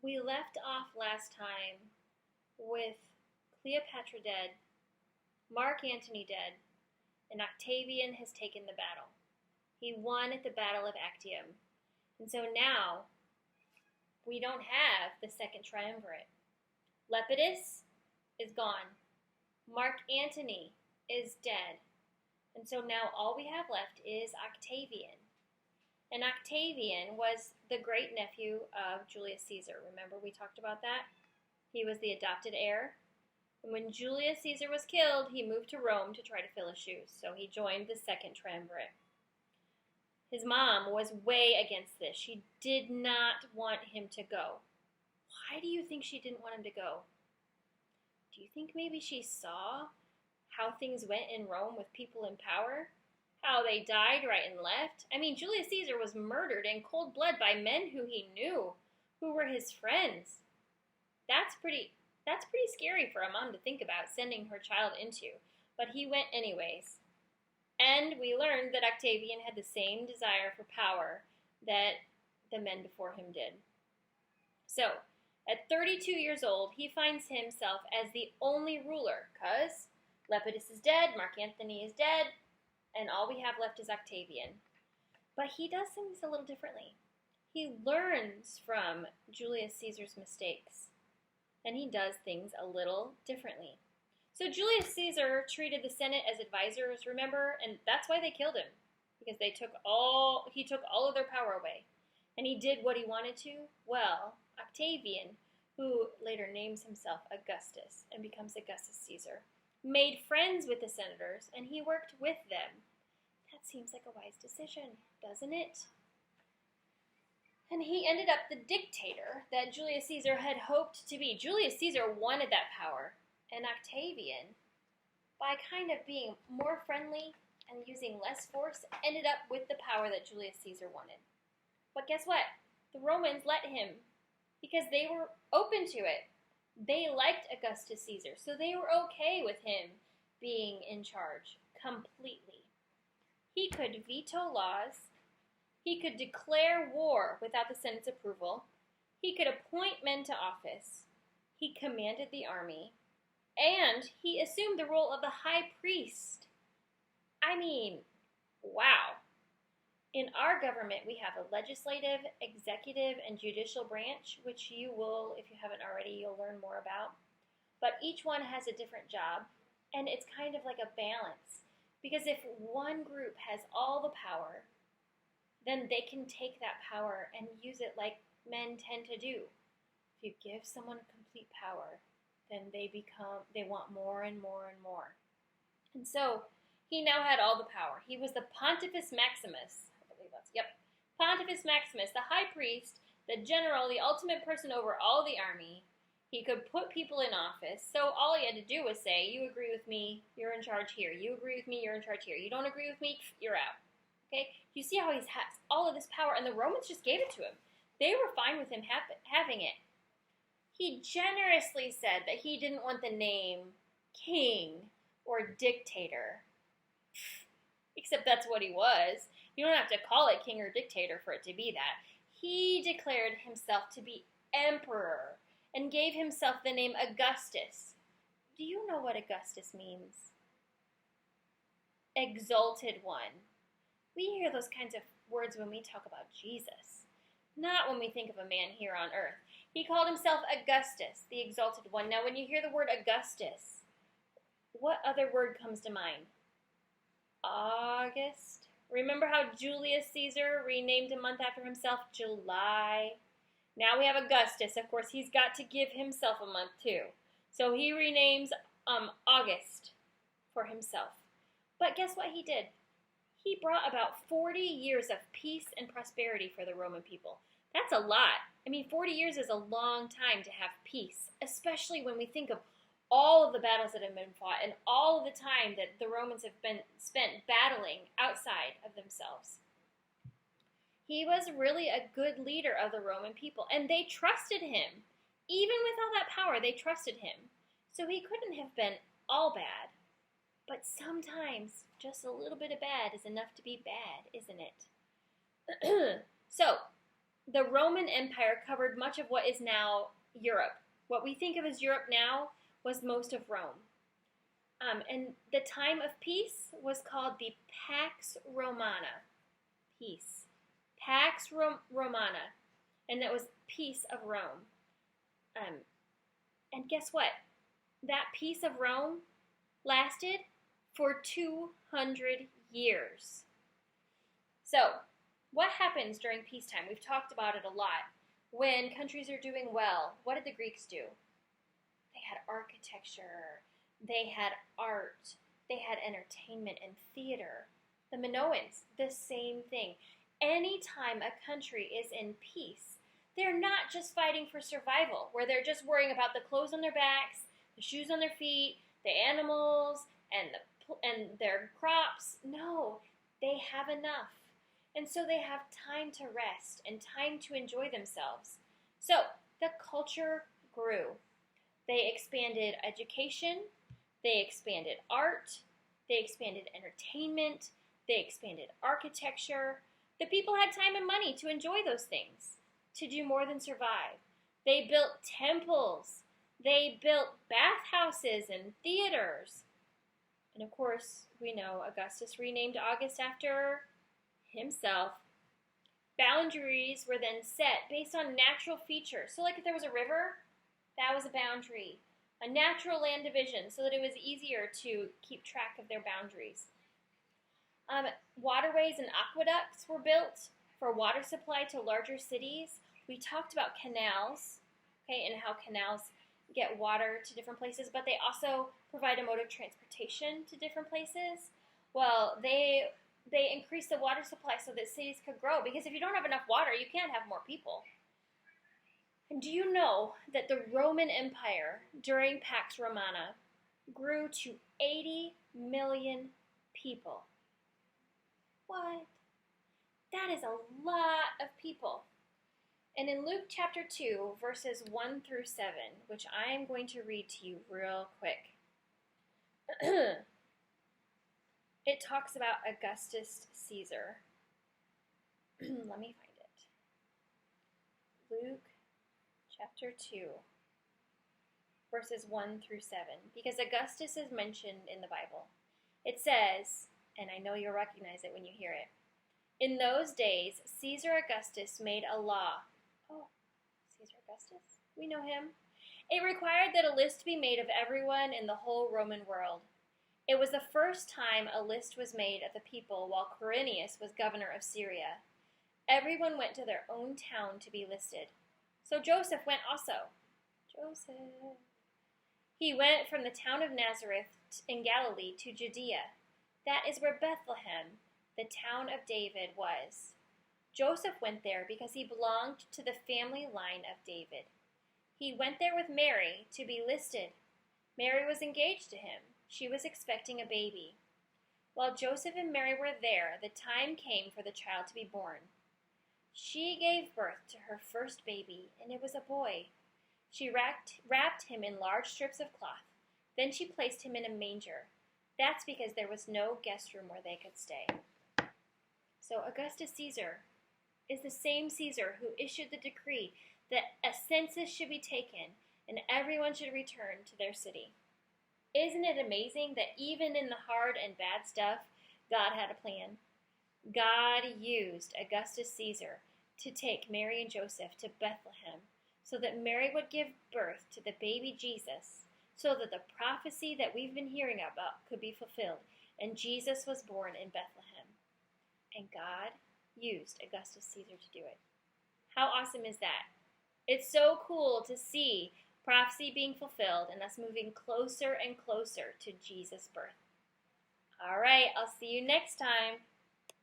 We left off last time with Cleopatra dead, Mark Antony dead, and Octavian has taken the battle. He won at the Battle of Actium. And so now we don't have the second triumvirate. Lepidus is gone. Mark Antony is dead. And so now all we have left is Octavian. And Octavian was the great nephew of Julius Caesar. Remember we talked about that? He was the adopted heir. And when Julius Caesar was killed, he moved to Rome to try to fill his shoes. So he joined the second triumvirate. His mom was way against this. She did not want him to go. Why do you think she didn't want him to go? Do you think maybe she saw how things went in Rome with people in power? How they died right and left? I mean, Julius Caesar was murdered in cold blood by men who he knew, who were his friends. That's pretty scary for a mom to think about sending her child into. But he went anyways. And we learned that Octavian had the same desire for power that the men before him did. So, at 32 years old, he finds himself as the only ruler, because Lepidus is dead, Mark Antony is dead, and all we have left is Octavian. But he does things a little differently. He learns from Julius Caesar's mistakes, and he does things a little differently. So Julius Caesar treated the Senate as advisors, remember? And that's why they killed him, because he took all of their power away. And he did what he wanted to. Well, Octavian, who later names himself Augustus and becomes Augustus Caesar, made friends with the senators, and he worked with them. That seems like a wise decision, doesn't it? And he ended up the dictator that Julius Caesar had hoped to be. Julius Caesar wanted that power. And Octavian, by kind of being more friendly and using less force, ended up with the power that Julius Caesar wanted. But guess what? The Romans let him because they were open to it. They liked Augustus Caesar, so they were okay with him being in charge completely. He could veto laws. He could declare war without the Senate's approval. He could appoint men to office. He commanded the army. And he assumed the role of the high priest. I mean, wow. In our government, we have a legislative, executive, and judicial branch, which you will, if you haven't already, you'll learn more about. But each one has a different job, and it's kind of like a balance. Because if one group has all the power, then they can take that power and use it like men tend to do. If you give someone complete power, then they want more and more and more. And so he now had all the power. He was the Pontifex Maximus. I believe Pontifex Maximus, the high priest, the general, the ultimate person over all the army. He could put people in office. So all he had to do was say, you agree with me, you're in charge here. You agree with me, you're in charge here. You don't agree with me, you're out. Okay? You see how he has all of this power, and the Romans just gave it to him. They were fine with him having it. He generously said that he didn't want the name king or dictator. Except that's what he was. You don't have to call it king or dictator for it to be that. He declared himself to be emperor and gave himself the name Augustus. Do you know what Augustus means? Exalted one. We hear those kinds of words when we talk about Jesus, not when we think of a man here on earth. He called himself Augustus, the exalted one. Now, when you hear the word Augustus, what other word comes to mind? August. Remember how Julius Caesar renamed a month after himself? July. Now we have Augustus. Of course, he's got to give himself a month too. So he renames August for himself. But guess what he did? He brought about 40 years of peace and prosperity for the Roman people. That's a lot. I mean, 40 years is a long time to have peace, especially when we think of all of the battles that have been fought and all of the time that the Romans have been spent battling outside of themselves. He was really a good leader of the Roman people, and they trusted him. Even with all that power, they trusted him. So he couldn't have been all bad. But sometimes just a little bit of bad is enough to be bad, isn't it? So, the Roman Empire covered much of what is now Europe. What we think of as Europe now was most of Rome. And the time of peace was called the Pax Romana. Peace. Pax Romana. And that was peace of Rome. And guess what? That peace of Rome lasted for 200 years. So, what happens during peacetime? We've talked about it a lot. When countries are doing well, what did the Greeks do? They had architecture, they had art, they had entertainment and theater. The Minoans, the same thing. Anytime a country is in peace, they're not just fighting for survival, where they're just worrying about the clothes on their backs, the shoes on their feet, the animals, and their crops. No, they have enough. And so they have time to rest and time to enjoy themselves. So the culture grew. They expanded education, they expanded art, they expanded entertainment, they expanded architecture. The people had time and money to enjoy those things, to do more than survive. They built temples, they built bathhouses and theaters. And of course, we know Augustus renamed August after himself. Boundaries were then set based on natural features. So like if there was a river, that was a boundary. A natural land division so that it was easier to keep track of their boundaries. Waterways and aqueducts were built for water supply to larger cities. We talked about canals, okay, and how canals get water to different places, but they also provide a mode of transportation to different places. Well, they increased the water supply so that cities could grow, because if you don't have enough water, you can't have more people. And do you know that the Roman Empire during Pax Romana grew to 80 million people? What? That is a lot of people. And in Luke chapter 2, verses 1 through 7, which I am going to read to you real quick, it talks about Augustus Caesar. Let me find it. Luke chapter 2, verses 1 through 7, because Augustus is mentioned in the Bible. It says, and I know you'll recognize it when you hear it, "In those days, Caesar Augustus made a law." Oh, Caesar Augustus? We know him. It required that a list be made of everyone in the whole Roman world. It was the first time a list was made of the people while Quirinius was governor of Syria. Everyone went to their own town to be listed. So Joseph went also. Joseph. He went from the town of Nazareth in Galilee to Judea. That is where Bethlehem, the town of David, was. Joseph went there because he belonged to the family line of David. He went there with Mary to be listed. Mary was engaged to him. She was expecting a baby. While Joseph and Mary were there, the time came for the child to be born. She gave birth to her first baby, and it was a boy. She wrapped him in large strips of cloth. Then she placed him in a manger. That's because there was no guest room where they could stay. So Augustus Caesar is the same Caesar who issued the decree that a census should be taken and everyone should return to their city. Isn't it amazing that even in the hard and bad stuff, God had a plan? God used Augustus Caesar to take Mary and Joseph to Bethlehem so that Mary would give birth to the baby Jesus, so that the prophecy that we've been hearing about could be fulfilled, and Jesus was born in Bethlehem. And God used Augustus Caesar to do it. How awesome is that? It's so cool to see prophecy being fulfilled and us moving closer and closer to Jesus' birth. All right, I'll see you next time.